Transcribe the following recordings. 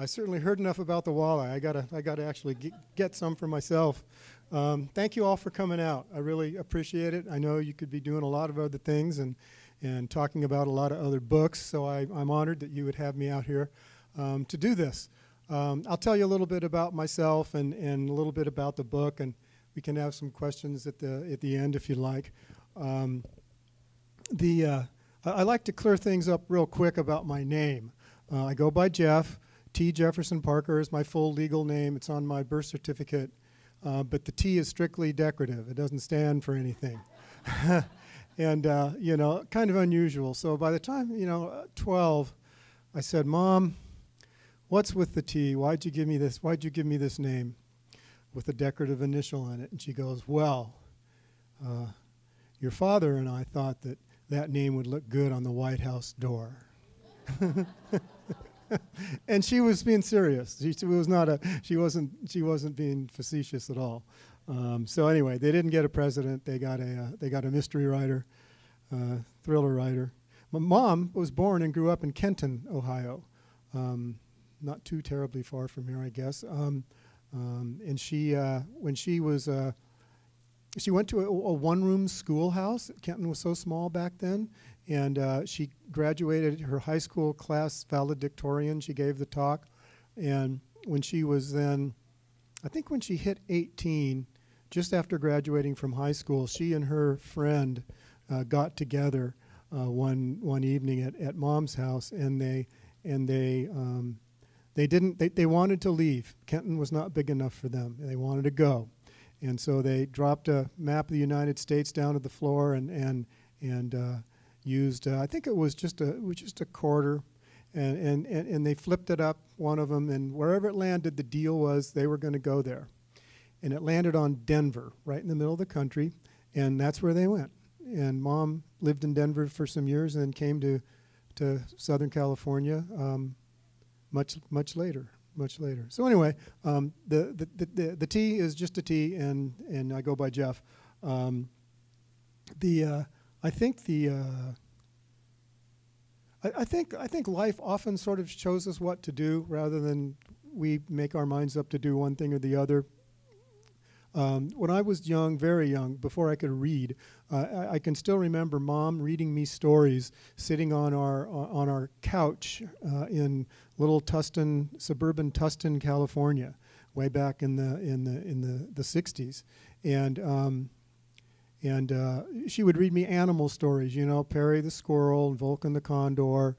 I certainly heard enough about the walleye. I gotta actually get some for myself. Thank you all for coming out. I really appreciate it. I know you could be doing a lot of other things and talking about a lot of other books, so I'm honored that you would have me out here to do this. I'll tell you a little bit about myself and a little bit about the book, and we can have some questions at the end if you'd like. I like to clear things up real quick about my name. I go by Jeff. T. Jefferson Parker is my full legal name. It's on my birth certificate. But the T is strictly decorative. It doesn't stand for anything. And, kind of unusual. So by the time, 12, I said, Mom, what's with the T? Why'd you give me this name with a decorative initial on it? And she goes, well, your father and I thought that name would look good on the White House door. And she was being serious. She wasn't being facetious at all. So anyway, they didn't get a president. They got a mystery writer, thriller writer. My mom was born and grew up in Kenton, Ohio, not too terribly far from here, I guess. And she went to a one-room schoolhouse. Kenton was so small back then. And she graduated her high school class valedictorian. She gave the talk. And when she was then, I think when she hit 18, just after graduating from high school, she and her friend got together one evening at Mom's house, and they wanted to leave. Kenton was not big enough for them. They wanted to go. And so they dropped a map of the United States down to the floor and used, I think it was just a quarter, and they flipped it up, one of them, and wherever it landed, the deal was they were going to go there. And it landed on Denver, right in the middle of the country, and that's where they went. And Mom lived in Denver for some years and then came to Southern California much later. So anyway, the T is just a T, and I go by Jeff. I think life often sort of shows us what to do rather than we make our minds up to do one thing or the other. When I was young, very young, before I could read, I can still remember Mom reading me stories sitting on our couch in little suburban Tustin, California, way back in the 60s, and she would read me animal stories, Perry the squirrel and Vulcan the condor,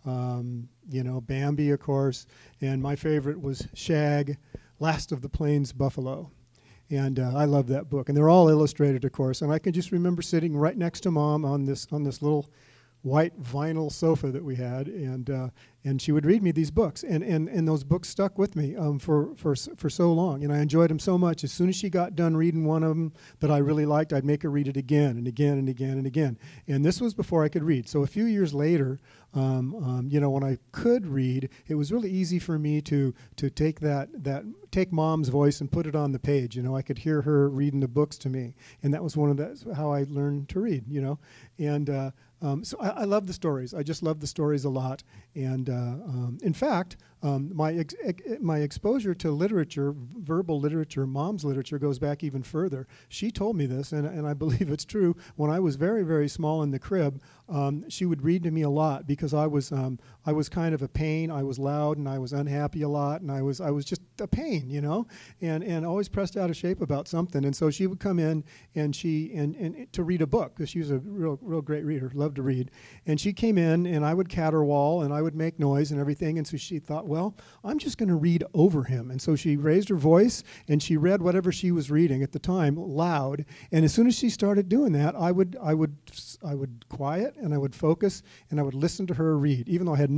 Bambi, of course, and my favorite was Shag, Last of the Plains Buffalo. And I love that book. And they're all illustrated, of course. And I can just remember sitting right next to Mom on this little white vinyl sofa that we had, and she would read me these books, and those books stuck with me for so long, and I enjoyed them so much. As soon as she got done reading one of them that I really liked, I'd make her read it again and again and again and again. And this was before I could read. So a few years later, when I could read, it was really easy for me to take Mom's voice and put it on the page. I could hear her reading the books to me, and that was how I learned to read. And so I love the stories. I just love the stories a lot. And in fact, my exposure to literature, verbal literature, Mom's literature, goes back even further. She told me this, and I believe it's true. When I was very, very small in the crib, she would read to me a lot because I was kind of a pain. I was loud and I was unhappy a lot, and I was just a pain, and always pressed out of shape about something. And so she would come in and to read a book, because she was a real great reader, loved to read. And she came in, and I would caterwaul and I would make noise and everything. And so she thought, well, I'm just going to read over him. And so she raised her voice and she read whatever she was reading at the time loud. And as soon as she started doing that, I would quiet and I would focus and I would listen to her read, even though I had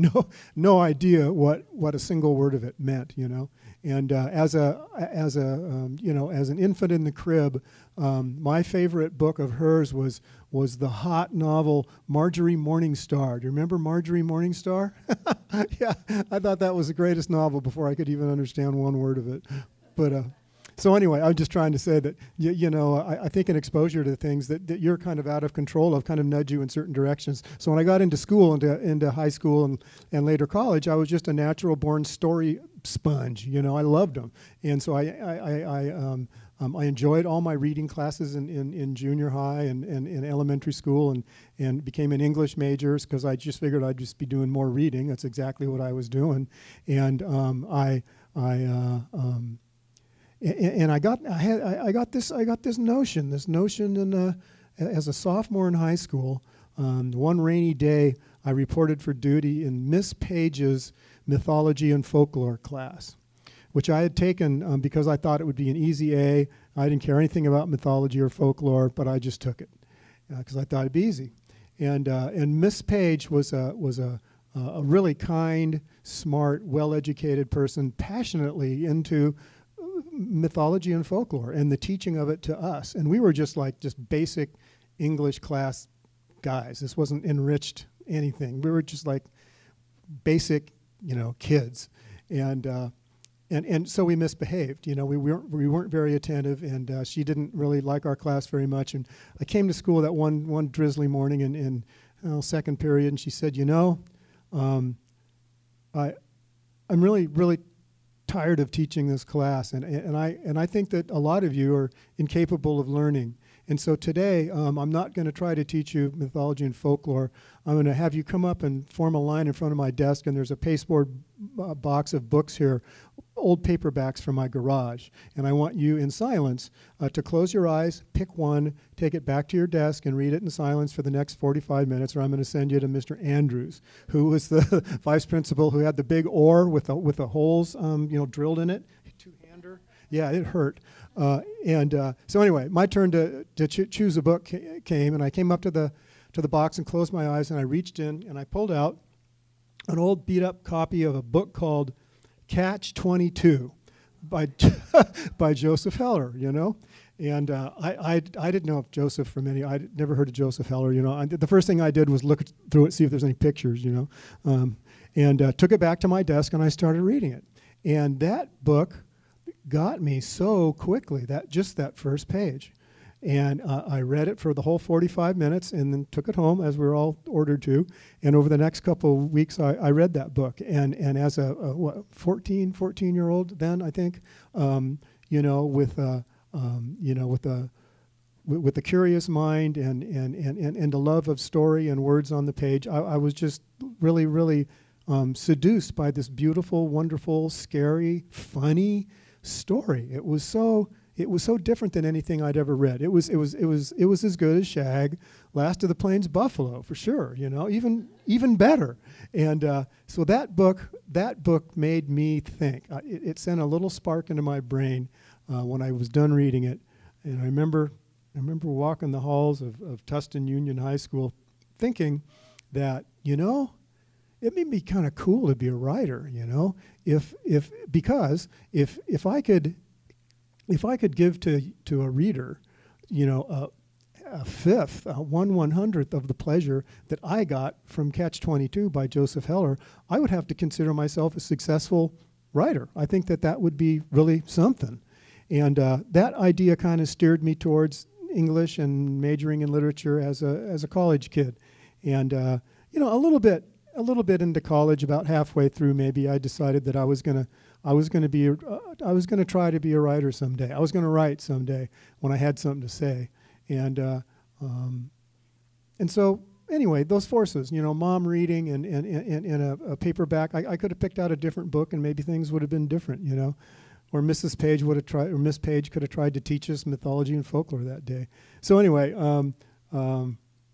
no idea what a single word of it meant, And as an infant in the crib, my favorite book of hers was the hot novel Marjorie Morningstar. Do you remember Marjorie Morningstar? Yeah, I thought that was the greatest novel before I could even understand one word of it. But So anyway, I'm just trying to say that, I think an exposure to things that you're kind of out of control of kind of nudge you in certain directions. So when I got into school, into high school and later college, I was just a natural born story sponge. I loved them. And so I enjoyed all my reading classes in junior high and in elementary school, and became an English major because I just figured I'd just be doing more reading. That's exactly what I was doing. And I got this notion as a sophomore in high school. One rainy day, I reported for duty in Miss Page's mythology and folklore class, which I had taken because I thought it would be an easy A. I didn't care anything about mythology or folklore, but I just took it because I thought it'd be easy. And Miss Page was a really kind, smart, well-educated person, passionately into mythology and folklore and the teaching of it to us. And we were just basic English class guys. This wasn't enriched anything. We were just like basic, kids. And so we misbehaved. We weren't very attentive, and she didn't really like our class very much. And I came to school that one drizzly morning in second period, and she said, I'm really, really tired of teaching this class, and I think that a lot of you are incapable of learning. And so today, I'm not going to try to teach you mythology and folklore. I'm going to have you come up and form a line in front of my desk, and there's a pasteboard box of books here, old paperbacks from my garage. And I want you in silence to close your eyes, pick one, take it back to your desk, and read it in silence for the next 45 minutes, or I'm going to send you to Mr. Andrews, who was the vice principal who had the big oar with the holes drilled in it. Two-hander. Yeah, it hurt. So anyway, my turn to choose a book came, and I came up to the box and closed my eyes, and I reached in and I pulled out an old beat-up copy of a book called Catch-22 by by Joseph Heller. And I didn't know of Joseph from any. I'd never heard of Joseph Heller. The first thing I did was look through it, see if there's any pictures. And took it back to my desk, and I started reading it. And that book got me so quickly, that first page. And I read it for the whole 45 minutes and then took it home, as we were all ordered to. And over the next couple of weeks, I read that book. And as a 14-year-old then, I think, with the curious mind and the love of story and words on the page, I was just really, really seduced by this beautiful, wonderful, scary, funny story. It was so different than anything I'd ever read. It was as good as Shag, Last of the Plains Buffalo, for sure. Even better. And so that book made me think. It sent a little spark into my brain when I was done reading it. And I remember walking the halls of Tustin Union High School, thinking that it may be kind of cool to be a writer, because if I could give to a reader, a fifth, 1/100th of the pleasure that I got from Catch-22 by Joseph Heller, I would have to consider myself a successful writer. I think that would be really something. And that idea kind of steered me towards English and majoring in literature as a college kid. And a little bit into college, about halfway through, maybe I decided that I was going to try to be a writer someday. I was going to write someday when I had something to say. And so anyway, those forces, mom reading and a paperback, I could have picked out a different book and maybe things would have been different, or Mrs. Page would have tried, or Miss Page could have tried to teach us mythology and folklore that day. So anyway,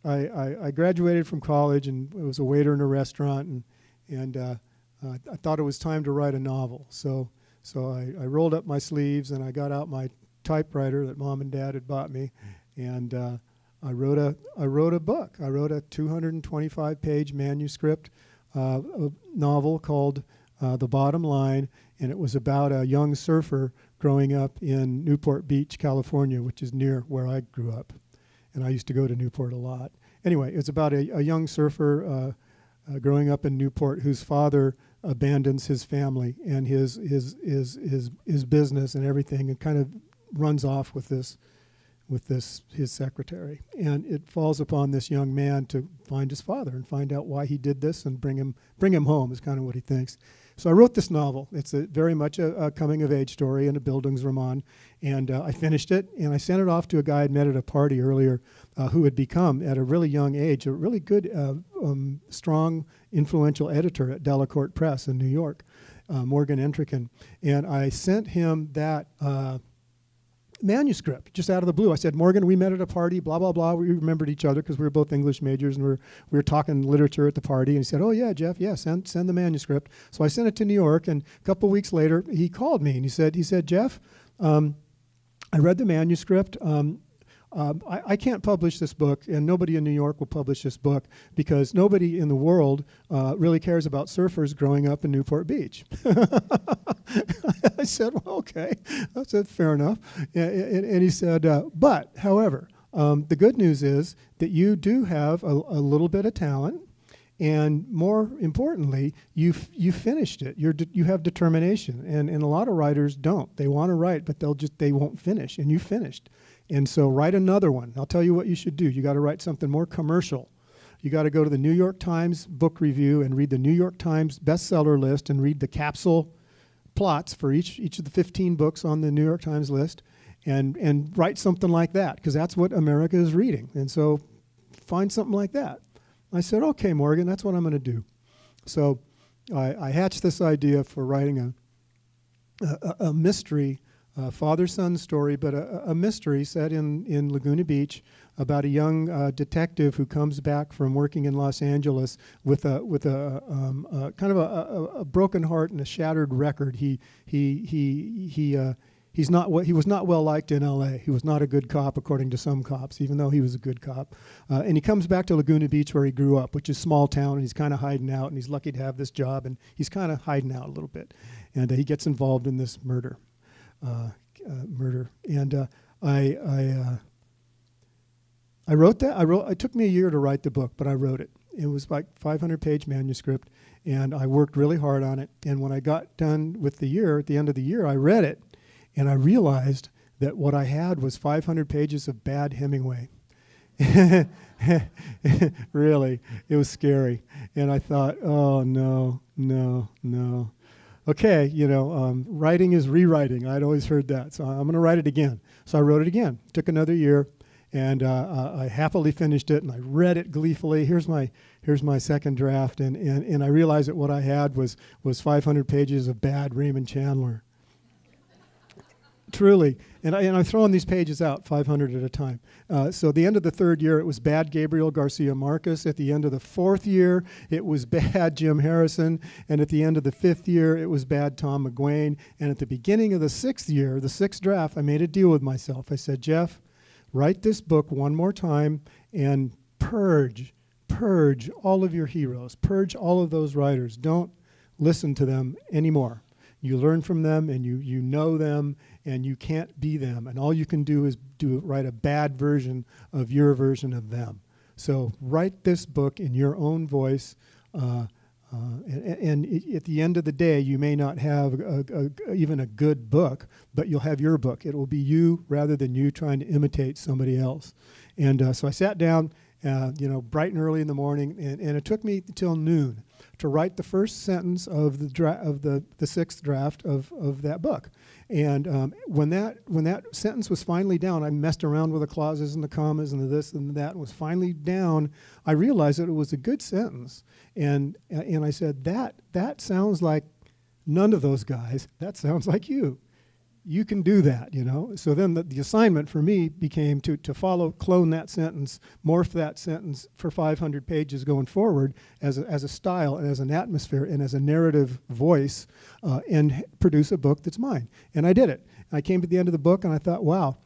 I graduated from college and was a waiter in a restaurant, and I thought it was time to write a novel. So I rolled up my sleeves and I got out my typewriter that Mom and Dad had bought me, and I wrote a book. I wrote a 225-page manuscript a novel called The Bottom Line, and it was about a young surfer growing up in Newport Beach, California, which is near where I grew up. And I used to go to Newport a lot. Anyway, it's about a young surfer growing up in Newport whose father abandons his family and his business and everything, and kind of runs off with his secretary. And it falls upon this young man to find his father and find out why he did this and bring him home is kind of what he thinks. So I wrote this novel. It's very much a coming-of-age story in a Bildungsroman, and I finished it, and I sent it off to a guy I'd met at a party earlier who had become, at a really young age, a really good, strong, influential editor at Delacorte Press in New York, Morgan Entrican. And I sent him that manuscript just out of the blue. I said, Morgan, we met at a party, blah, blah, blah. We remembered each other because we were both English majors, and we were talking literature at the party. And he said, oh, yeah, Jeff, yeah, send the manuscript. So I sent it to New York, and a couple of weeks later, he called me, and he said, Jeff, I read the manuscript. I can't publish this book, and nobody in New York will publish this book because nobody in the world really cares about surfers growing up in Newport Beach. I said, well, okay. I said, fair enough. And he said, but, however, the good news is that you do have a little bit of talent, and more importantly, you finished it. You have determination, and a lot of writers don't. They want to write, but they won't finish, and you finished. And so write another one. I'll tell you what you should do. You got to write something more commercial. You got to go to the New York Times book review and read the New York Times bestseller list and read the capsule plots for each of the 15 books on the New York Times list, and write something like that, because that's what America is reading. And so find something like that. I said, okay, Morgan, that's what I'm going to do. So I hatched this idea for writing a mystery, father-son story, but a mystery set in Laguna Beach about a young detective who comes back from working in Los Angeles with a kind of a broken heart and a shattered record. He was not well liked in L.A. He was not a good cop, according to some cops, even though he was a good cop. And he comes back to Laguna Beach, where he grew up, which is small town, and he's kind of hiding out, and he's lucky to have this job, and he's kind of hiding out a little bit. And he gets involved in this murder. And I wrote that. It took me a year to write the book, but I wrote it. It was like 500-page manuscript, and I worked really hard on it. And when I got done with the year, at the end of the year, I read it, and I realized that what I had was 500 pages of bad Hemingway. Really, it was scary. And I thought, oh, no. Okay, writing is rewriting. I'd always heard that, so I'm going to write it again. So I wrote it again. It took another year, and I happily finished it, and I read it gleefully. Here's my second draft, and I realized that what I had was 500 pages of bad Raymond Chandler. Truly, and I'm throwing these pages out 500 at a time. So at the end of the third year, it was bad Gabriel Garcia Marquez. At the end of the fourth year, it was bad Jim Harrison. And at the end of the fifth year, it was bad Tom McGuane. And at the beginning of the sixth year, the sixth draft, I made a deal with myself. I said, Jeff, write this book one more time and purge all of your heroes. Purge all of those writers. Don't listen to them anymore. You learn from them, and you know them, and you can't be them. And all you can do is write a bad version of your version of them. So write this book in your own voice. And at the end of the day, you may not have even a good book, but you'll have your book. It will be you rather than you trying to imitate somebody else. And so I sat down, bright and early in the morning, and it took me till noon to write the first sentence of the sixth draft of that book. And when that sentence was finally down, I messed around with the clauses and the commas and the this and that, and was finally down. I realized that it was a good sentence, and I said, that sounds like none of those guys. That sounds like you. You can do that, So then the assignment for me became to clone that sentence, morph that sentence for 500 pages going forward as a style and as an atmosphere and as a narrative voice, and produce a book that's mine. And I did it. I came to the end of the book, and I thought, wow,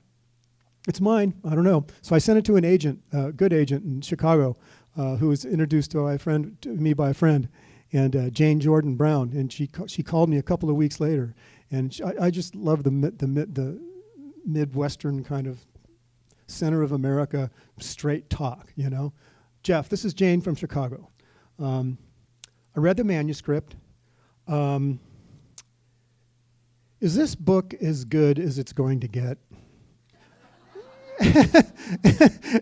it's mine. I don't know. So I sent it to an agent, a good agent in Chicago, who was introduced to me by a friend, and Jane Jordan Brown. And she called me a couple of weeks later. And I just love the Midwestern kind of center of America straight talk, Jeff, this is Jane from Chicago. I read the manuscript. Is this book as good as it's going to get?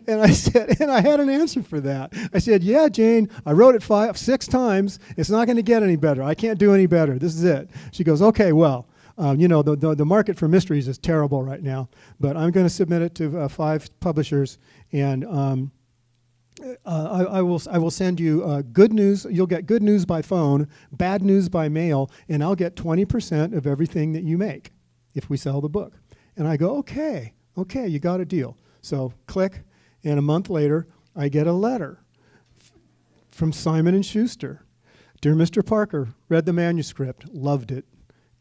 And I said, and I had an answer for that. I said, yeah, Jane, I wrote it 6 times. It's not going to get any better. I can't do any better. This is it. She goes, okay, well, the market for mysteries is terrible right now, but I'm going to submit it to 5 publishers, and I will send you good news. You'll get good news by phone, bad news by mail, and I'll get 20% of everything that you make if we sell the book. And I go, okay, you got a deal. So click, and a month later, I get a letter from Simon & Schuster. Dear Mr. Parker, read the manuscript, loved it.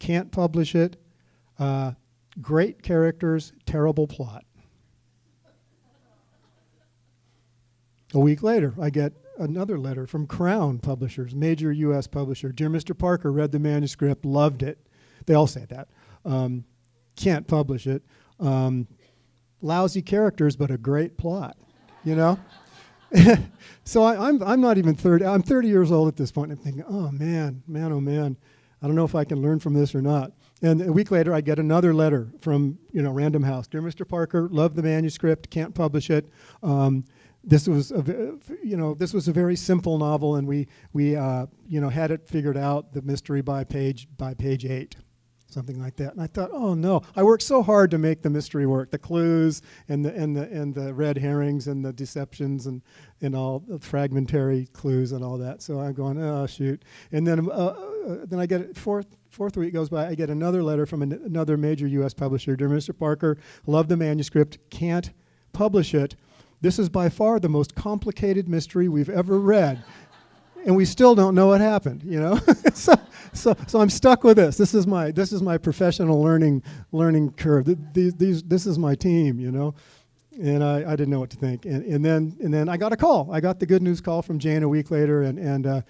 Can't publish it. Great characters, terrible plot. A week later, I get another letter from Crown Publishers, major U.S. publisher. Dear Mr. Parker, read the manuscript, loved it. They all say that. Can't publish it. Lousy characters, but a great plot, you know? So I'm not even 30. I'm 30 years old at this point. I'm thinking, oh, man. I don't know if I can learn from this or not. And a week later, I get another letter from, Random House. Dear Mr. Parker, love the manuscript, can't publish it. This was a very simple novel, and we had it figured out, the mystery by page 8. Something like that. And I thought, oh no, I worked so hard to make the mystery work, the clues and the red herrings and the deceptions and all the fragmentary clues and all that. So I'm going, oh shoot. And then I get fourth week goes by, I get another letter from another major U.S. publisher. Dear Mr. Parker, love the manuscript, can't publish it. This is by far the most complicated mystery we've ever read. And we still don't know what happened, So I'm stuck with this. This is my professional learning curve. This is my team, And I didn't know what to think. And then I got a call. I got the good news call from Jane a week later, and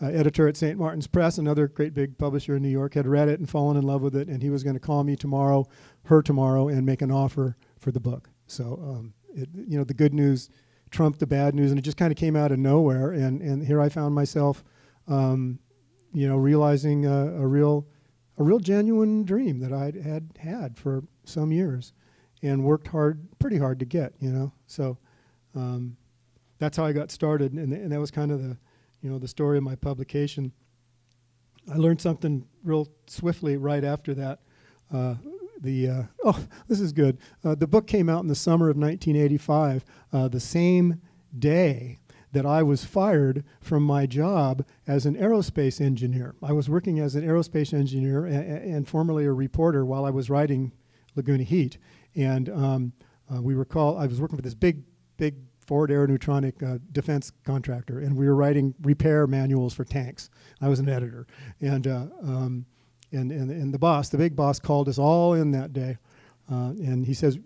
editor at St. Martin's Press, another great big publisher in New York, had read it and fallen in love with it, and he was going to call me tomorrow, and make an offer for the book. So the good news trumped the bad news, and it just kind of came out of nowhere. And here I found myself, realizing a real genuine dream that I had for some years, and worked pretty hard to get. So that's how I got started, and that was kind of the story of my publication. I learned something real swiftly right after that. This is good. The book came out in the summer of 1985, the same day that I was fired from my job as an aerospace engineer. I was working as an aerospace engineer and formerly a reporter while I was writing Laguna Heat. And I was working for this big Ford Aeronutronic defense contractor, and we were writing repair manuals for tanks. I was an editor. And the big boss called us all in that day, and he says,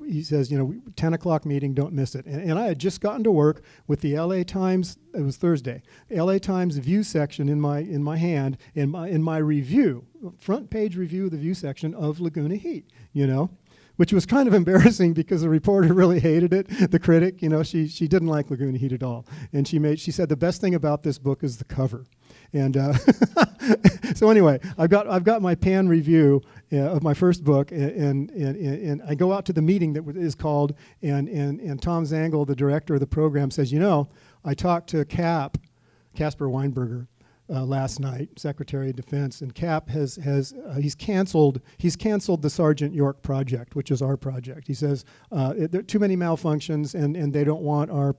10 o'clock meeting, don't miss it. And I had just gotten to work with the L.A. Times. It was Thursday. L.A. Times view section in my hand, in my review, front page review of the view section of Laguna Heat. Which was kind of embarrassing because the reporter really hated it. The critic, she didn't like Laguna Heat at all, and she said the best thing about this book is the cover. And so anyway, I've got my pan review of my first book, and I go out to the meeting that is called, and Tom Zangel, the director of the program, says, I talked to Casper Weinberger last night, Secretary of Defense, and Cap he's canceled the Sergeant York project, which is our project. He says there are too many malfunctions, and they don't want our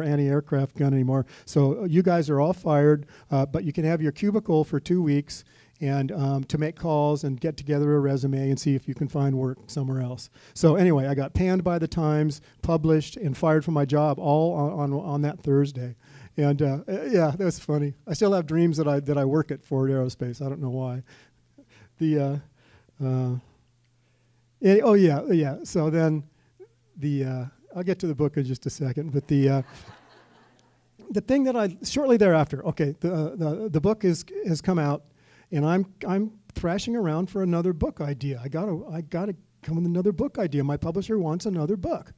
anti-aircraft gun anymore. So you guys are all fired, but you can have your cubicle for 2 weeks and to make calls and get together a resume and see if you can find work somewhere else. So anyway, I got panned by the Times, published, and fired from my job all on that Thursday. And that was funny. I still have dreams that I work at Ford Aerospace. I don't know why. So then I'll get to the book in just a second. But the thing that shortly thereafter, the book has come out, and I'm thrashing around for another book idea. I gotta come with another book idea. My publisher wants another book,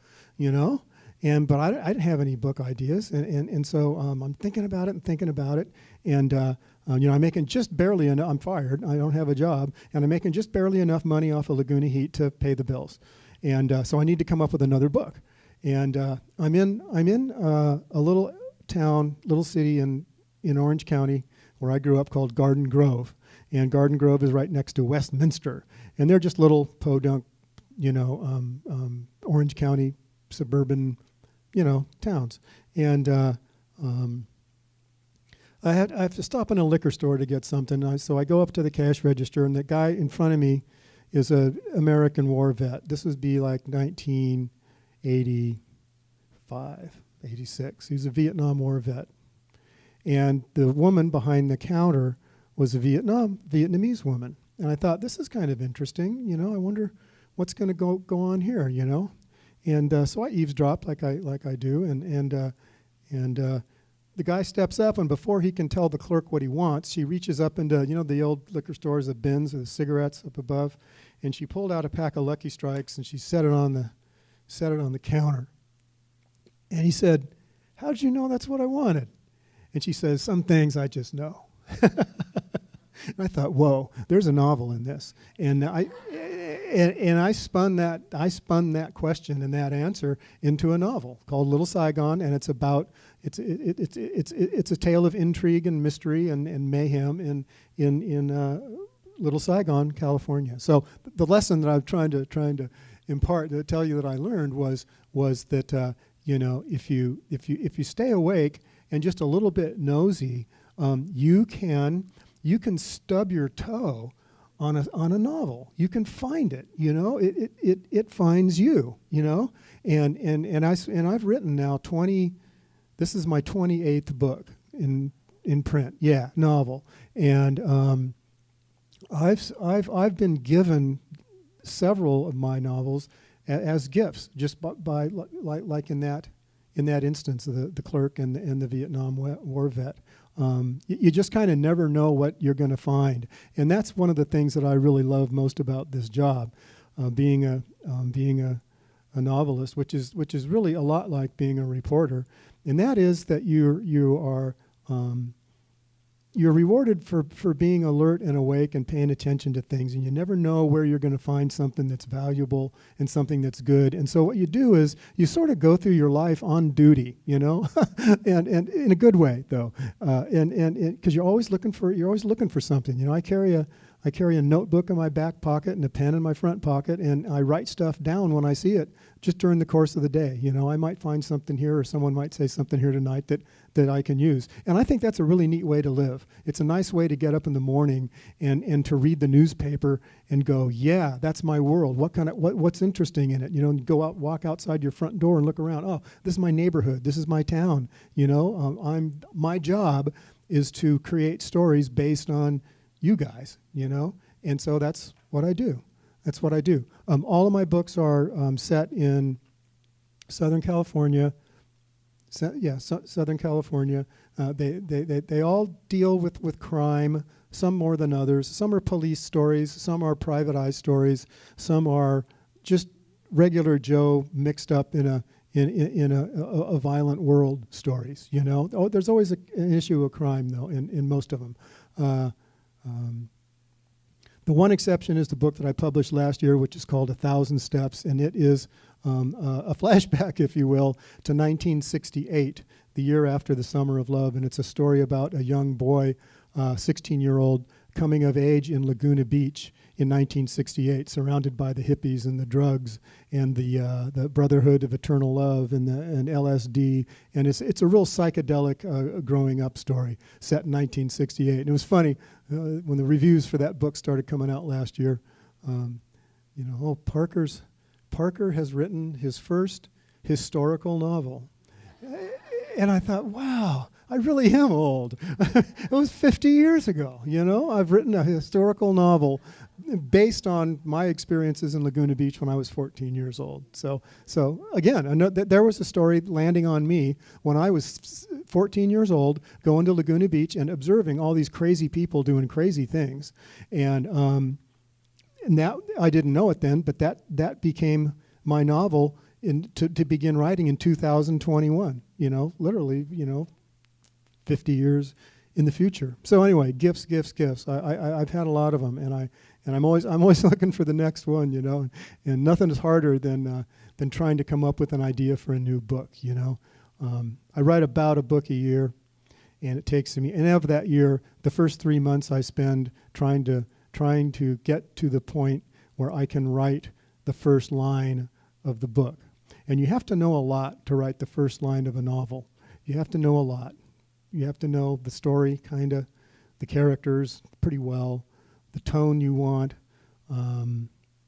But I didn't have any book ideas, and so I'm thinking about it, and I'm making just barely enough. I'm fired. I don't have a job, and I'm making just barely enough money off of Laguna Heat to pay the bills, and so I need to come up with another book. And I'm in a little town, little city in Orange County, where I grew up, called Garden Grove, and Garden Grove is right next to Westminster, and they're just little podunk, Orange County suburban, towns. And I have to stop in a liquor store to get something. So I go up to the cash register, and the guy in front of me is a American war vet. This would be like 1985, 86. He's a Vietnam War vet. And the woman behind the counter was a Vietnamese woman. And I thought, this is kind of interesting. I wonder what's going to go on here, And so I eavesdrop like I do, and the guy steps up, and before he can tell the clerk what he wants, she reaches up into the old liquor stores, the bins of the cigarettes up above, and she pulled out a pack of Lucky Strikes, and she set it on the counter. And he said, "How'd you know that's what I wanted?" And she says, "Some things I just know." And I thought, whoa, there's a novel in this. And I spun that question and that answer into a novel called Little Saigon, and it's about it's a tale of intrigue and mystery and mayhem in Little Saigon, California. So the lesson that I'm trying to impart, to tell you that I learned was that if you stay awake and just a little bit nosy, you can stub your toe on a novel. You can find it. It finds you. And I've written now 20. This is my 28th book in print. Yeah, novel. And I've been given several of my novels as gifts, just by like in that instance of the clerk and the Vietnam War vet. You just kind of never know what you're going to find, and that's one of the things that I really love most about this job, being a novelist, which is really a lot like being a reporter, and that is that you're rewarded for being alert and awake and paying attention to things, and you never know where you're going to find something that's valuable and something that's good. And so what you do is you sort of go through your life on duty, and in a good way though, and because you're always looking for something. I carry a notebook in my back pocket and a pen in my front pocket, and I write stuff down when I see it just during the course of the day. I might find something here, or someone might say something here tonight that I can use. And I think that's a really neat way to live. It's a nice way to get up in the morning and to read the newspaper and go, yeah, that's my world. What's interesting in it? Go out, walk outside your front door and look around. Oh, this is my neighborhood. This is my town. My job is to create stories based on you guys, and so that's what I do. All of my books are set in Southern California. Southern California. They all deal with crime. Some more than others. Some are police stories. Some are private eye stories. Some are just regular Joe mixed up in a violent world stories. There's always an issue of crime though in most of them. The one exception is the book that I published last year, which is called 1,000 Steps, and it is a flashback, if you will, to 1968, the year after the Summer of Love, and it's a story about a young boy, 16-year-old, coming of age in Laguna Beach in 1968, surrounded by the hippies and the drugs and the Brotherhood of Eternal Love and LSD, and it's a real psychedelic growing up story set in 1968. And it was funny when the reviews for that book started coming out last year. Parker has written his first historical novel, and I thought, wow. I really am old. It was 50 years ago, I've written a historical novel based on my experiences in Laguna Beach when I was 14 years old. So again, I know that there was a story landing on me when I was 14 years old, going to Laguna Beach and observing all these crazy people doing crazy things. And that I didn't know it then, but that became my novel to begin writing in 2021. Literally, 50 years in the future. So anyway, gifts. I've had a lot of them, and I'm always looking for the next one. And nothing is harder than trying to come up with an idea for a new book. I write about a book a year, and it takes me. And of that year, the first 3 months I spend trying to get to the point where I can write the first line of the book. And you have to know a lot to write the first line of a novel. You have to know a lot. You have to know the story, kind of, the characters pretty well, the tone you want, a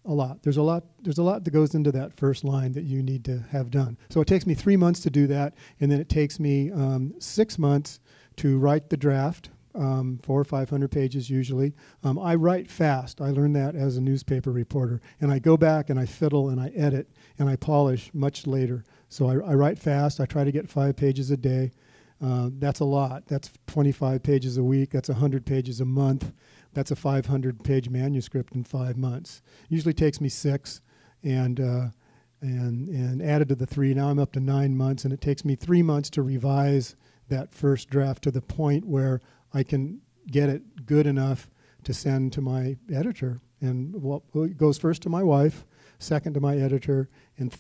lot. There's a lot that goes into that first line that you need to have done. So it takes me 3 months to do that, and then it takes me 6 months to write the draft, 400 or 500 pages usually. I write fast. I learned that as a newspaper reporter. And I go back and I fiddle and I edit and I polish much later. So I write fast. I try to get 5 pages a day. That's a lot. That's 25 pages a week. That's 100 pages a month. That's a 500-page manuscript in 5 months. Usually takes me 6, and added to the 3, now I'm up to 9 months, and it takes me 3 months to revise that first draft to the point where I can get it good enough to send to my editor. And it goes first to my wife, second to my editor, and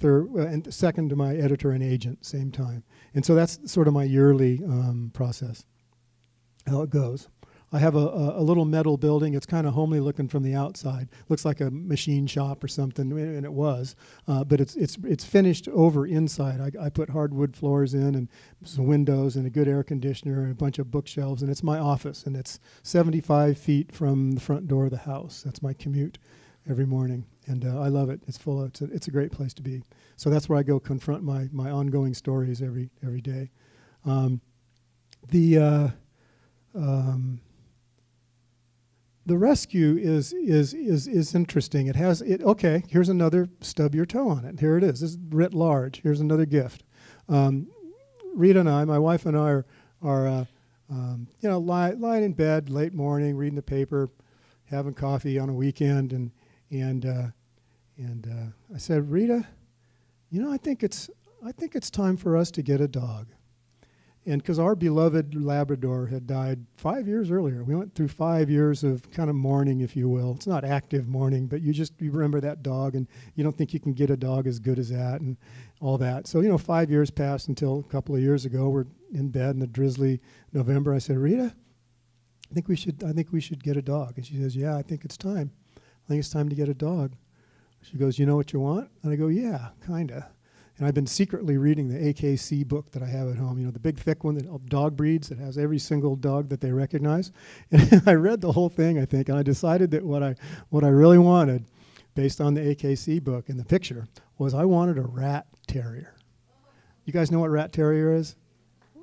second to my editor and agent, same time. And so that's sort of my yearly process, how it goes. I have a little metal building. It's kind of homely looking from the outside. Looks like a machine shop or something, and it was. But it's finished over inside. I put hardwood floors in and some windows and a good air conditioner and a bunch of bookshelves, and it's my office. And it's 75 feet from the front door of the house. That's my commute every morning, and I love it. It's a great place to be. So that's where I go confront my ongoing stories every day. The rescue is interesting. It has it. Okay, here's another stub your toe on it. Here it is. This is writ large. Here's another gift. Rita and I, my wife and I, are lying in bed late morning, reading the paper, having coffee on a weekend, and I said, Rita, I think it's time for us to get a dog. And because our beloved Labrador had died 5 years earlier. We went through 5 years of kind of mourning, if you will. It's not active mourning, but you remember that dog, and you don't think you can get a dog as good as that and all that. So, 5 years passed until a couple of years ago. We're in bed in a drizzly November. I said, Rita, I think we should get a dog. And she says, yeah, I think it's time. I think it's time to get a dog. She goes, you know what you want? And I go, yeah, kind of. And I've been secretly reading the AKC book that I have at home, the big thick one of dog breeds that has every single dog that they recognize. And I read the whole thing, I think, and I decided that what I really wanted, based on the AKC book and the picture, was I wanted a rat terrier. You guys know what rat terrier is?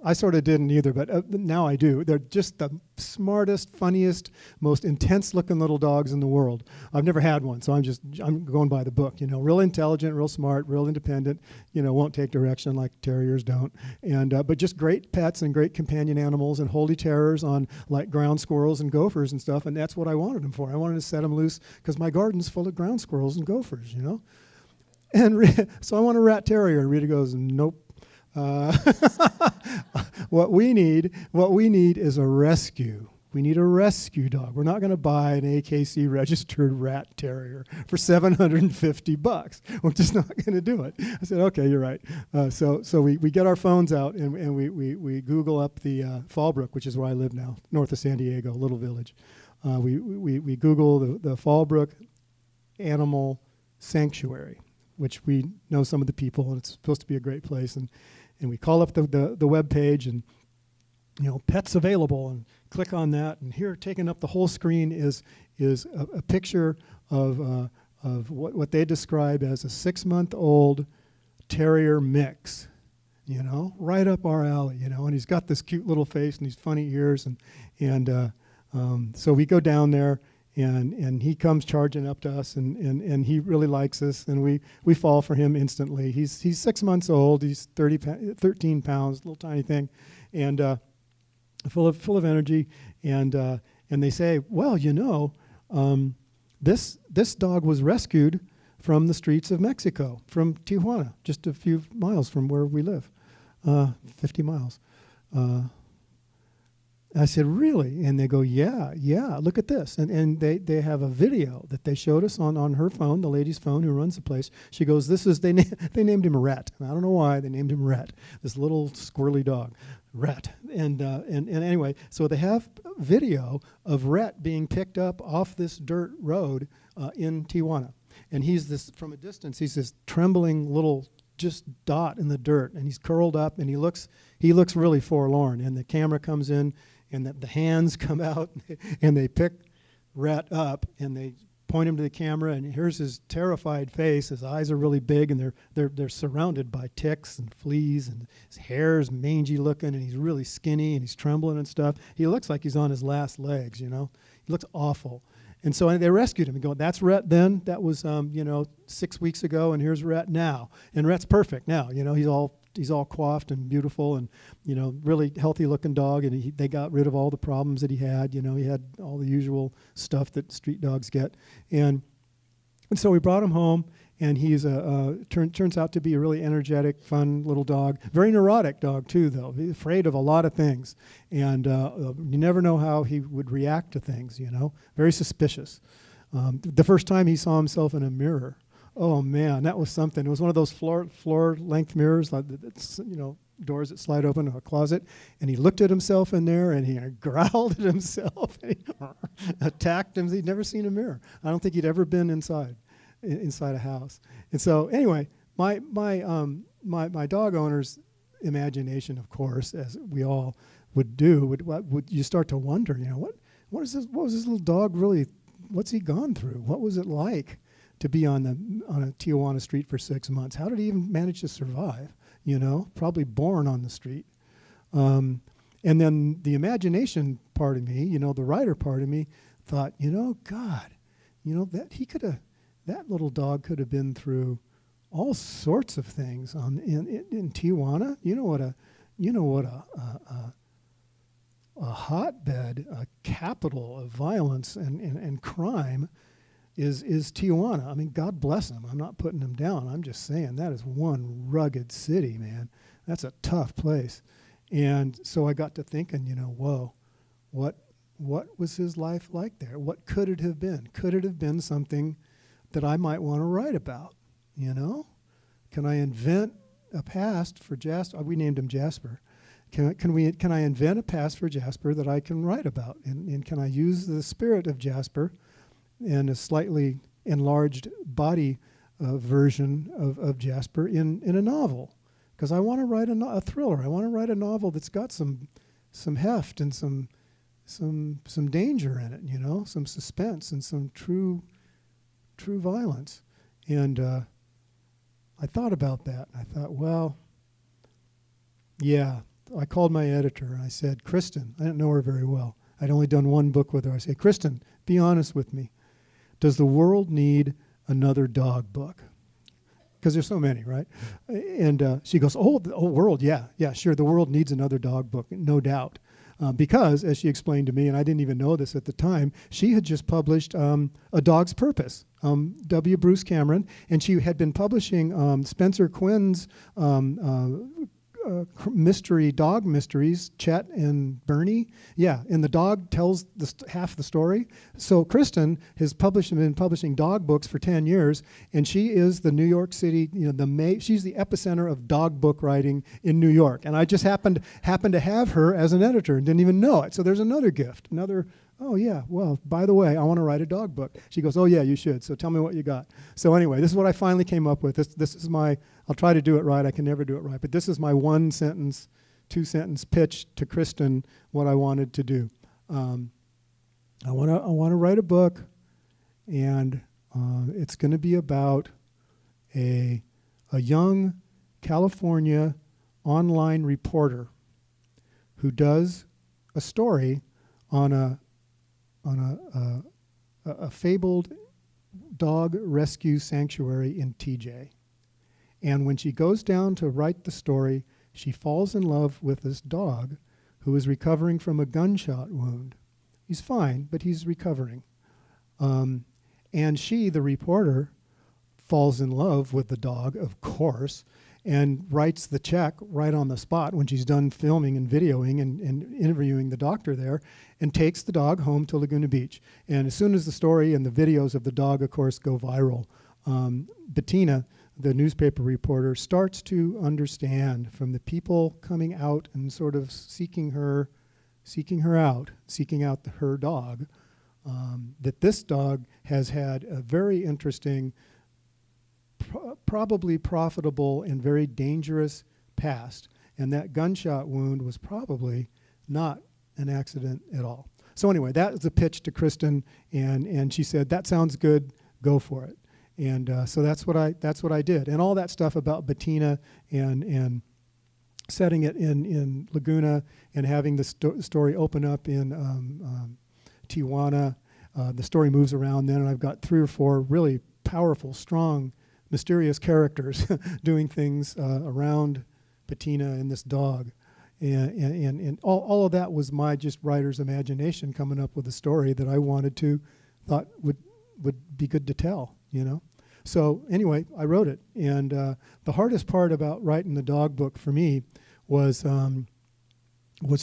I sort of didn't either, but now I do. They're just the smartest, funniest, most intense-looking little dogs in the world. I've never had one, so I'm going by the book. Real intelligent, real smart, real independent. Won't take direction like terriers don't. And but just great pets and great companion animals and holy terrors on like ground squirrels and gophers and stuff. And that's what I wanted them for. I wanted to set them loose because my garden's full of ground squirrels and gophers. And so I want a rat terrier. And Rita goes, nope. What we need is a rescue. We need a rescue dog. We're not going to buy an AKC registered rat terrier for $750. We're just not going to do it. I said, okay, you're right. So we get our phones out and we Google up the Fallbrook, which is where I live now, north of San Diego, a little village. We Google the Fallbrook Animal Sanctuary, which we know some of the people, and it's supposed to be a great place. And we call up the web page and, pets available, and click on that. And here, taking up the whole screen is a picture of what they describe as a 6-month-old terrier mix, right up our alley, and he's got this cute little face and these funny ears. And so we go down there. And he comes charging up to us, and he really likes us, and we fall for him instantly. He's 6 months old. He's 13 pounds, little tiny thing, and full of energy. And they say, well, this dog was rescued from the streets of Mexico, from Tijuana, just a few miles from where we live, 50 miles. I said, really? And they go, yeah, look at this. And they have a video that they showed us on her phone, the lady's phone who runs the place. She goes, they named him Rhett. And I don't know why they named him Rhett, this little squirrely dog, Rhett. And anyway, so they have video of Rhett being picked up off this dirt road in Tijuana. And from a distance, he's this trembling little just dot in the dirt, and he's curled up, and he looks really forlorn. And the camera comes in, and the hands come out, and they pick Rhett up, and they point him to the camera, and here's his terrified face. His eyes are really big, and they're surrounded by ticks and fleas, and his hair is mangy looking, and he's really skinny, and he's trembling and stuff. He looks like he's on his last legs, you know. He looks awful. And so they rescued him and go, that's Rhett then. That was 6 weeks ago, and here's Rhett now. And Rhett's perfect now. You know, he's all coiffed and beautiful, and really healthy looking dog. And they got rid of all the problems that he had. You know, he had all the usual stuff that street dogs get. And so we brought him home, and he's turns out to be a really energetic, fun little dog. Very neurotic dog too, though. He's afraid of a lot of things, and you never know how he would react to things. You know, very suspicious. The first time he saw himself in a mirror, oh man, that was something. It was one of those floor length mirrors, like doors that slide open to a closet, and he looked at himself in there, and he growled at himself, and he attacked him. He'd never seen a mirror. I don't think he'd ever been inside a house. And so anyway, my dog owner's imagination, of course, as we all would do, would you start to wonder, what was this little dog really, what's he gone through? What was it like to be on a Tijuana street for 6 months? How did he even manage to survive? Probably born on the street. And then the imagination part of me, the writer part of me thought, God, that little dog could have been through all sorts of things in Tijuana. You know what a hotbed, a capital of violence and crime is Tijuana. I mean, God bless them. I'm not putting them down. I'm just saying that is one rugged city, man. That's a tough place. And so I got to thinking, whoa, what was his life like there? What could it have been? Could it have been something that I might want to write about? Can I invent a past for Jasper? We named him Jasper. Can I invent a past for Jasper that I can write about? And can I use the spirit of Jasper and a slightly enlarged body version of Jasper in a novel? Because I want to write a thriller. I want to write a novel that's got some heft and some danger in it, some suspense and some true violence. And I thought about that. I thought, well, yeah. I called my editor and I said, Kristen, I didn't know her very well. I'd only done one book with her. I said, Kristen, be honest with me. Does the world need another dog book? Because there's so many, right? And she goes, world, yeah, sure. The world needs another dog book, no doubt. Because, as she explained to me, and I didn't even know this at the time, she had just published A Dog's Purpose, W. Bruce Cameron, and she had been publishing Spencer Quinn's dog mysteries, Chet and Bernie. Yeah, and the dog tells half the story. So Kristen has been publishing dog books for 10 years, and she is the New York City, she's the epicenter of dog book writing in New York. And I just happened to have her as an editor and didn't even know it. So there's another gift, oh yeah, well, by the way, I want to write a dog book. She goes, oh yeah, you should. So tell me what you got. So anyway, this is what I finally came up with. This is I'll try to do it right. I can never do it right. But this is my 1-sentence, 2-sentence pitch to Kristen, what I wanted to do. I want to write a book, and it's going to be about a young California online reporter who does a story on a fabled dog rescue sanctuary in TJ. And when she goes down to write the story, she falls in love with this dog who is recovering from a gunshot wound. He's fine, but he's recovering. And she, the reporter, falls in love with the dog, of course, and writes the check right on the spot when she's done filming and videoing and interviewing the doctor there, and takes the dog home to Laguna Beach. And as soon as the story and the videos of the dog, of course, go viral, Bettina, the newspaper reporter, starts to understand from the people coming out and sort of seeking her out, seeking out her dog, that this dog has had a very interesting, probably profitable and very dangerous past, and that gunshot wound was probably not an accident at all. So anyway, that was a pitch to Kristen, and she said, "That sounds good, go for it." And so that's what I did, and all that stuff about Bettina and setting it in Laguna and having the story open up in Tijuana. The story moves around then, and I've got 3 or 4 really powerful, strong, mysterious characters doing things around Bettina and this dog. And all of that was my just writer's imagination coming up with a story that I thought would be good to tell, you know. So anyway, I wrote it. And the hardest part about writing the dog book for me was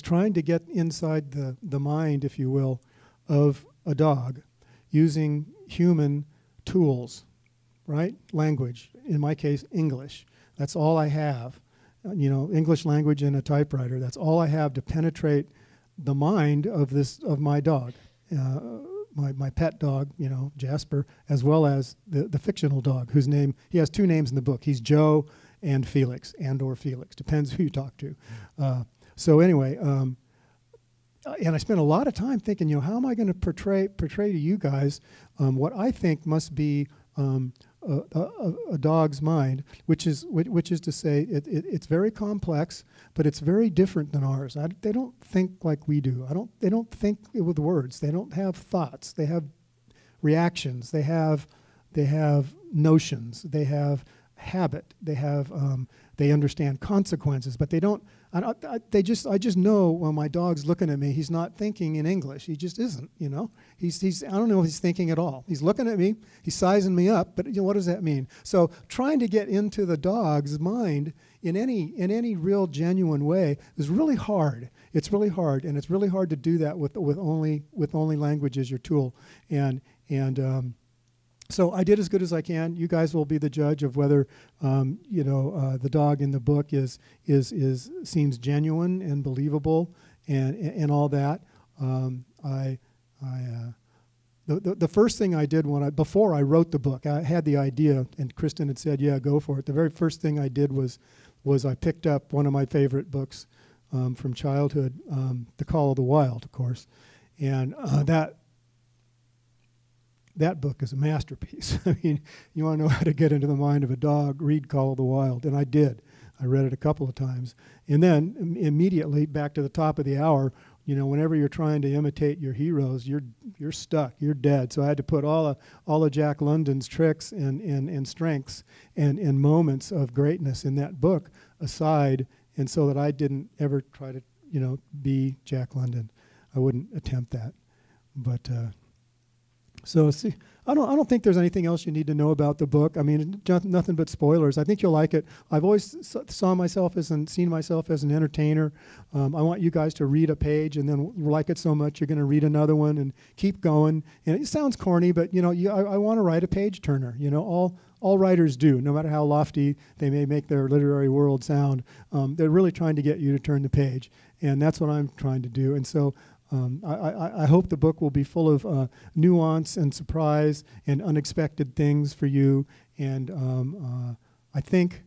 trying to get inside the mind, if you will, of a dog using human tools, right? Language, in my case, English. That's all I have. English language and a typewriter. That's all I have to penetrate the mind of my dog, my pet dog, Jasper, as well as the fictional dog, whose name, he has 2 names in the book. He's Joe and Felix, or Felix, depends who you talk to. So anyway, and I spent a lot of time thinking, how am I going to portray to you guys what I think must be a dog's mind, which is to say, it's very complex, but it's very different than ours. They don't think like we do. They don't think with words. They don't have thoughts. They have reactions. They have notions. They have habit. They understand consequences, but they don't. I just know when my dog's looking at me, he's not thinking in English. He just isn't, He's I don't know if he's thinking at all. He's looking at me, he's sizing me up, but what does that mean? So trying to get into the dog's mind in any real genuine way is really hard. It's really hard, and it's really hard to do that with only language as your tool. So I did as good as I can. You guys will be the judge of whether, the dog in the book seems genuine and believable, and all that. The first thing I did before I wrote the book, I had the idea, and Kristen had said, "Yeah, go for it." The very first thing I did was I picked up one of my favorite books from childhood, The Call of the Wild, of course, and that book is a masterpiece. I mean, you want to know how to get into the mind of a dog, read Call of the Wild, and I did. I read it a couple of times. And then immediately back to the top of the hour, whenever you're trying to imitate your heroes, you're stuck, you're dead. So I had to put all of Jack London's tricks and strengths and moments of greatness in that book aside, and so that I didn't ever try to, be Jack London. I wouldn't attempt that. But so see, I don't think there's anything else you need to know about the book. I mean, nothing but spoilers. I think you'll like it. I've always seen myself as an entertainer. I want you guys to read a page and then like it so much you're going to read another one and keep going. And it sounds corny, but I want to write a page turner. All writers do, no matter how lofty they may make their literary world sound. They're really trying to get you to turn the page, and that's what I'm trying to do. And so. I hope the book will be full of nuance and surprise and unexpected things for you. And I think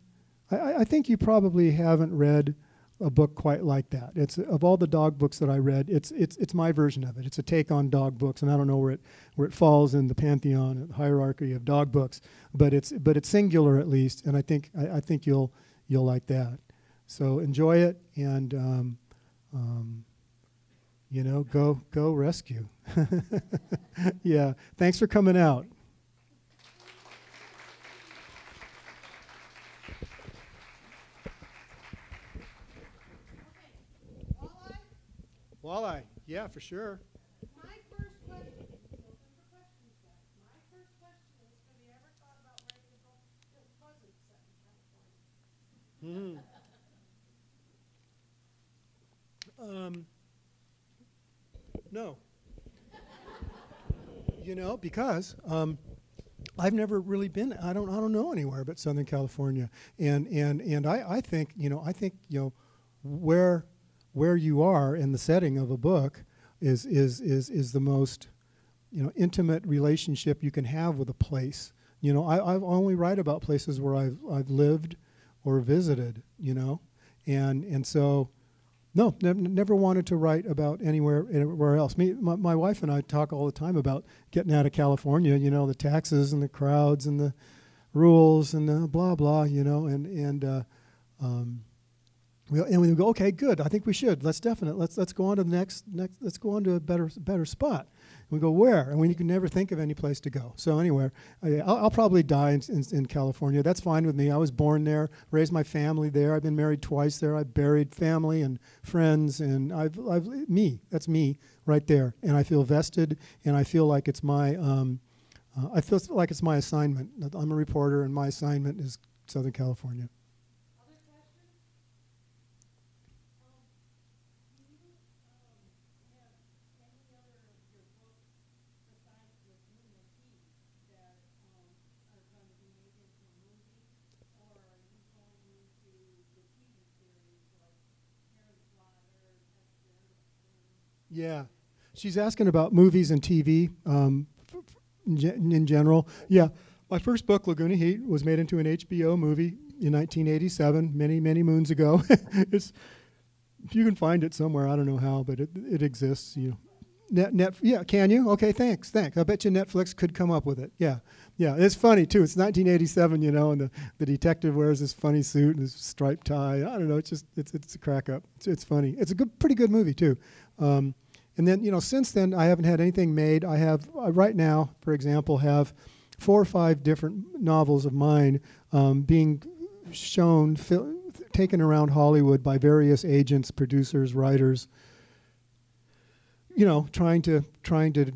you probably haven't read a book quite like that. It's of all the dog books that I read, it's my version of it. It's a take on dog books, and I don't know where it falls in the pantheon, the hierarchy of dog books, but it's singular at least, and I think you'll like that. So enjoy it, and go rescue. Yeah, thanks for coming out. Walleye, yeah, for sure. My first question, open for questions, guys. My first question is, have you ever thought about writing a book No. Because I've never really been. I don't know anywhere but Southern California, and I think where you are in the setting of a book is the most intimate relationship you can have with a place. I only write about places where I've lived or visited. And so. No, never wanted to write about anywhere else. My wife and I talk all the time about getting out of California. The taxes and the crowds and the rules and the blah blah. We go, okay, good. I think we should. Let's go on to the next. Let's go on to a better spot. And we go, where? And you can never think of any place to go. So anywhere, I'll probably die in California. That's fine with me. I was born there, raised my family there. I've been married twice there. I've buried family and friends, and That's me right there. And I feel vested, and I feel like it's my. I feel like it's my assignment. I'm a reporter, and my assignment is Southern California. Yeah, she's asking about movies and TV in general. Yeah, my first book, Laguna Heat, was made into an HBO movie in 1987, many moons ago. You can find it somewhere. I don't know how, but it exists. Yeah, can you? Okay, thanks. I bet you Netflix could come up with it. Yeah. It's funny too. It's 1987, and the detective wears this funny suit and his striped tie. I don't know. It's a crack up. It's funny. It's a pretty good movie too. And then since then I haven't had anything made. I have right now, for example, have 4 or 5 different novels of mine being shown, taken around Hollywood by various agents, producers, writers. Trying to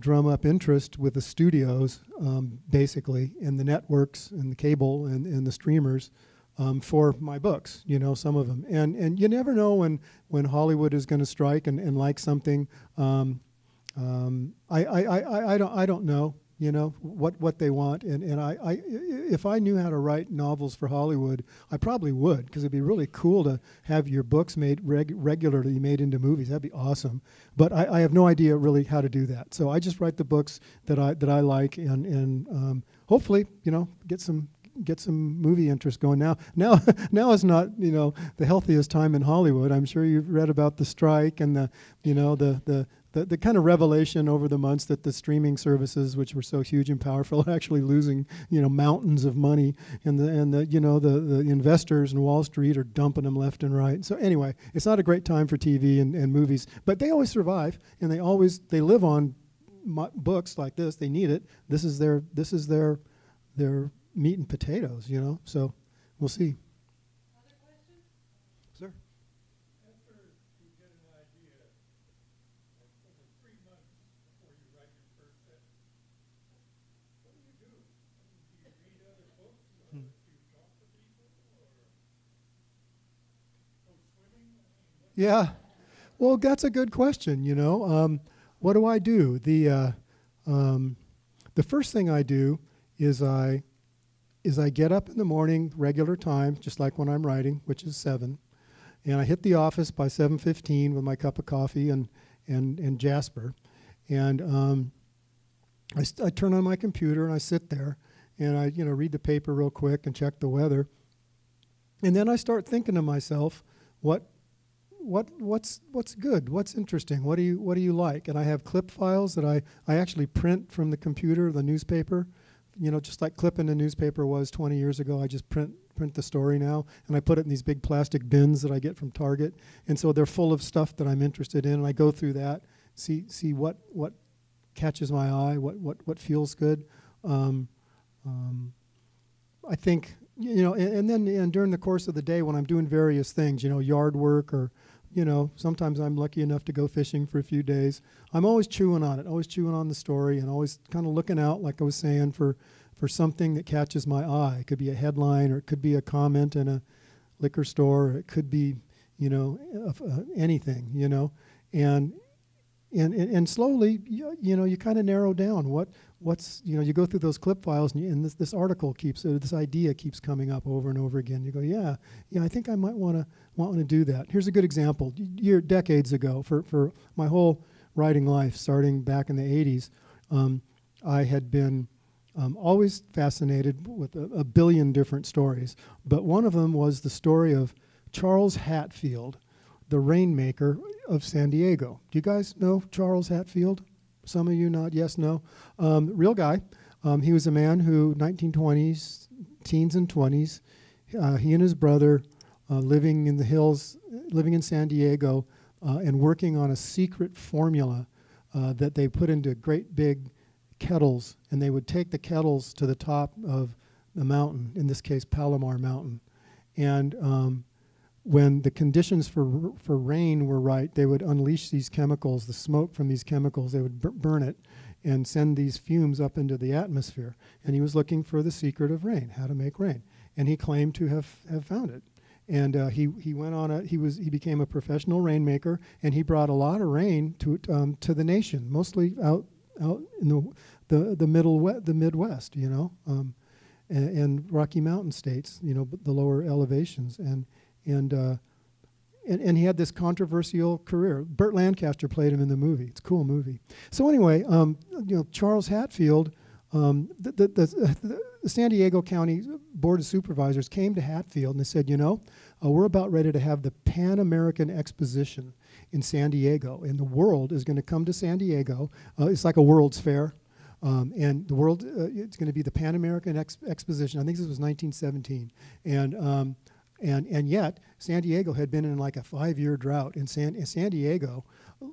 drum up interest with the studios, basically, and the networks and the cable and the streamers for my books. Some of them, and you never know when Hollywood is going to strike and like something. I don't know. What they want, and I if I knew how to write novels for Hollywood, I probably would, because it'd be really cool to have your books made regularly made into movies. That'd be awesome. But I have no idea really how to do that. So I just write the books that I like, and hopefully get some movie interest going. Now is not the healthiest time in Hollywood. I'm sure you've read about the strike and the kind of revelation over the months that the streaming services, which were so huge and powerful, are actually losing mountains of money, and the investors in Wall Street are dumping them left and right. So anyway, it's not a great time for TV and movies, but they always survive, and they live on books like this. They need it. This is their meat and potatoes. So we'll see. Other questions? Sir. After you get an idea, over 3 months before you write your first sentence, what do? Do you read other books, or do you talk to people, or go swimming? Yeah. Well, that's a good question. What do I do? The first thing I do is I get up in the morning, regular time, just like when I'm writing, which is 7, and I hit the office by 7:15 with my cup of coffee and Jasper, and I turn on my computer and I sit there and I read the paper real quick and check the weather, and then I start thinking to myself, what's good, what's interesting, what do you like, and I have clip files that I actually print from the computer, the newspaper. Just like clipping a newspaper was 20 years ago, I just print the story now, and I put it in these big plastic bins that I get from Target, and so they're full of stuff that I'm interested in, and I go through that, see what catches my eye, what feels good. I think and then during the course of the day when I'm doing various things, yard work, or sometimes I'm lucky enough to go fishing for a few days. I'm always chewing on it, always chewing on the story, and always kind of looking out, like I was saying, for something that catches my eye. It could be a headline, or it could be a comment in a liquor store, or it could be, of anything, and and slowly, you kind of narrow down what's, you go through those clip files, and this article this idea keeps coming up over and over again. You go, yeah, I think I might want to do that. Here's a good example. Decades ago, for my whole writing life, starting back in the 80s, I had been always fascinated with a billion different stories, but one of them was the story of Charles Hatfield, the rainmaker of San Diego. Do you guys know Charles Hatfield? Some of you nod yes, no. Real guy. He was a man who, 1920s, teens and 20s, he and his brother living in the hills, living in San Diego, and working on a secret formula that they put into great big kettles, and they would take the kettles to the top of the mountain, in this case Palomar Mountain, and when the conditions for rain were right, they would unleash these chemicals, the smoke from these chemicals, they would burn it and send these fumes up into the atmosphere. And he was looking for the secret of rain, how to make rain. And he claimed to have found it. And he went on he became a professional rainmaker, and he brought a lot of rain to the nation, mostly out in the Midwest, and Rocky Mountain states, the lower elevations, and he had this controversial career. Burt Lancaster played him in the movie. It's a cool movie. So anyway, Charles Hatfield, the San Diego County Board of Supervisors came to Hatfield and they said, we're about ready to have the Pan American Exposition in San Diego, and the world is going to come to San Diego. It's like a World's Fair. And the world, it's going to be the Pan American Exposition. I think this was 1917. And yet, San Diego had been in like a 5-year drought. In San Diego,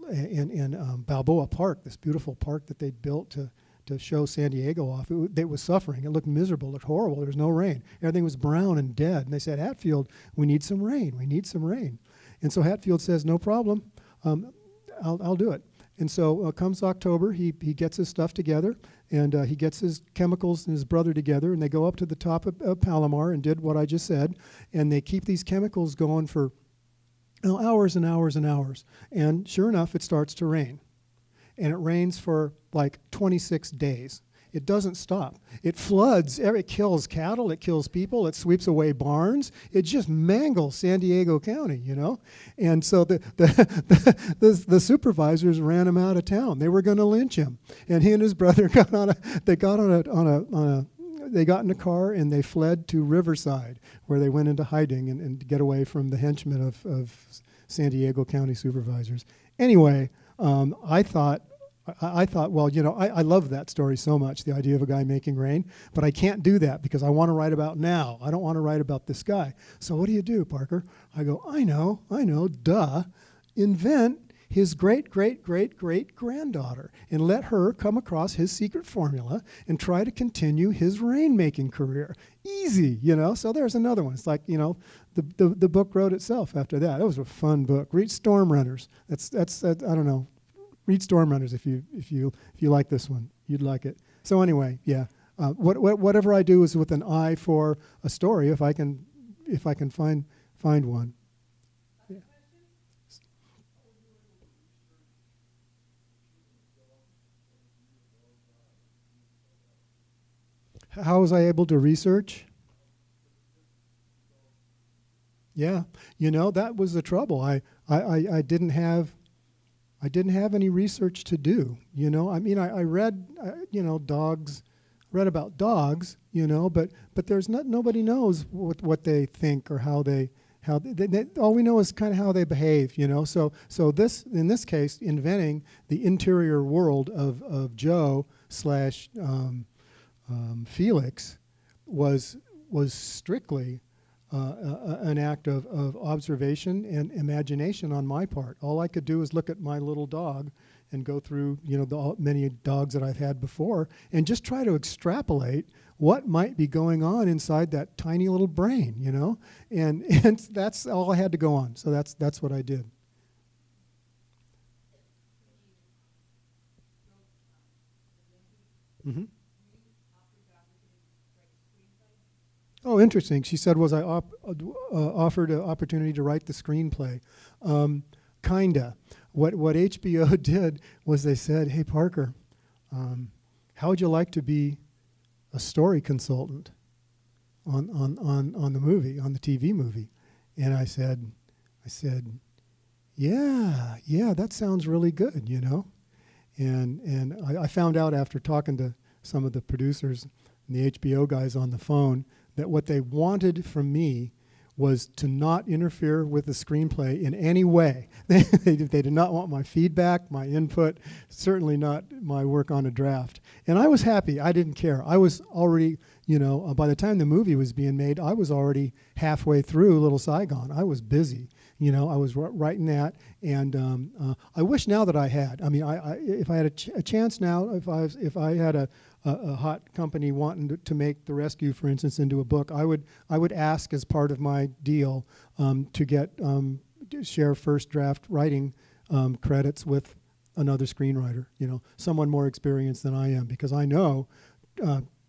in Balboa Park, this beautiful park that they built to show San Diego off, it was suffering. It looked miserable. It looked horrible. There was no rain. Everything was brown and dead. And they said, Hatfield, we need some rain. We need some rain. And so Hatfield says, no problem. I'll do it. And so comes October, he gets his stuff together, and he gets his chemicals and his brother together, and they go up to the top of Palomar and did what I just said, and they keep these chemicals going for hours and hours and hours. And sure enough, it starts to rain. And it rains for like 26 days. It doesn't stop. It floods. It kills cattle. It kills people. It sweeps away barns. It just mangles San Diego County, And so the supervisors ran him out of town. They were going to lynch him, and he and his brother got in a car and they fled to Riverside, where they went into hiding and to get away from the henchmen of San Diego County supervisors. Anyway, I thought, well, I love that story so much, the idea of a guy making rain, but I can't do that because I want to write about now. I don't want to write about this guy. So what do you do, Parker? I go, I know, duh. Invent his great-great-great-great-granddaughter and let her come across his secret formula and try to continue his rain-making career. Easy, So there's another one. It's like, the book wrote itself after that. It was a fun book. Read Storm Runners. That's I don't know. Read Storm Runners if you like this one. You'd like it. So anyway, yeah. Whatever I do is with an eye for a story. If I can find one. Yeah. How was I able to research? Yeah, that was the trouble. I didn't have any research to do, I read, dogs, read about dogs, but there's nobody knows what they think or how they all we know is kind of how they behave, So this, in this case, inventing the interior world of Joe / Felix was strictly an act of observation and imagination on my part. All I could do is look at my little dog and go through, the many dogs that I've had before and just try to extrapolate what might be going on inside that tiny little brain, and that's all I had to go on. So that's what I did. Mm-hmm. Oh interesting. She said, was I offered an opportunity to write the screenplay? Kinda. What HBO did was they said, hey, Parker, how would you like to be a story consultant on the movie, on the TV movie? And I said, yeah, that sounds really good, you know? And I found out after talking to some of the producers and the HBO guys on the phone that what they wanted from me was to not interfere with the screenplay in any way. They did not want my feedback, my input, certainly not my work on a draft. And I was happy. I didn't care. I was already, by the time the movie was being made, I was already halfway through Little Saigon. I was busy. I was writing that, and I wish now that I had. I mean, if I had a chance now, if I had a hot company wanting to make The Rescue, for instance, into a book, I would ask as part of my deal to get to share first draft writing credits with another screenwriter. Someone more experienced than I am, because I know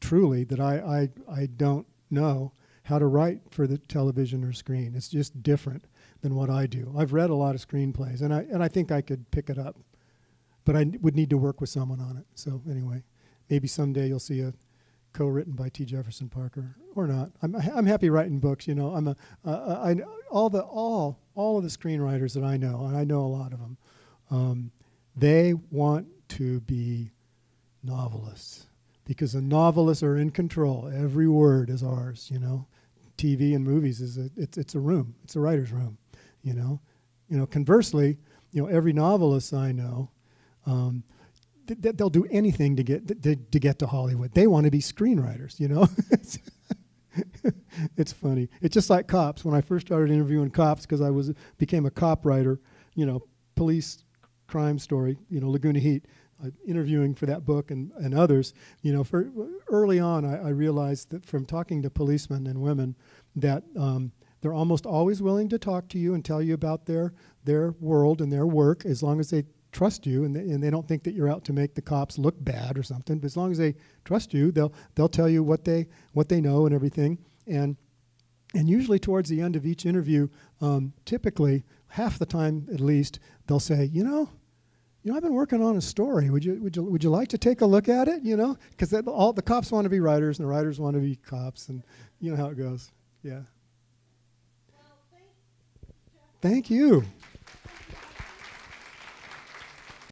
truly that I don't know how to write for the television or screen. It's just different than what I do. I've read a lot of screenplays, and I think I could pick it up, but I would need to work with someone on it. So anyway, maybe someday you'll see a co-written by T. Jefferson Parker, or not. I'm happy writing books. All of the screenwriters that I know, and I know a lot of them, they want to be novelists, because the novelists are in control. Every word is ours. TV and movies it's a room. It's a writer's room. Conversely, every novelist I know, they'll do anything to get to Hollywood. They want to be screenwriters. It's funny. It's just like cops. When I first started interviewing cops, because I became a cop writer, police crime story, Laguna Heat, interviewing for that book and others. For early on, I realized that from talking to policemen and women that they're almost always willing to talk to you and tell you about their world and their work, as long as they trust you and they don't think that you're out to make the cops look bad or something. But as long as they trust you, they'll tell you what they know and everything. And usually towards the end of each interview, typically half the time at least, they'll say, I've been working on a story. Would you like to take a look at it? Because all the cops want to be writers and the writers want to be cops, and you know how it goes. Yeah. Well, Thank you.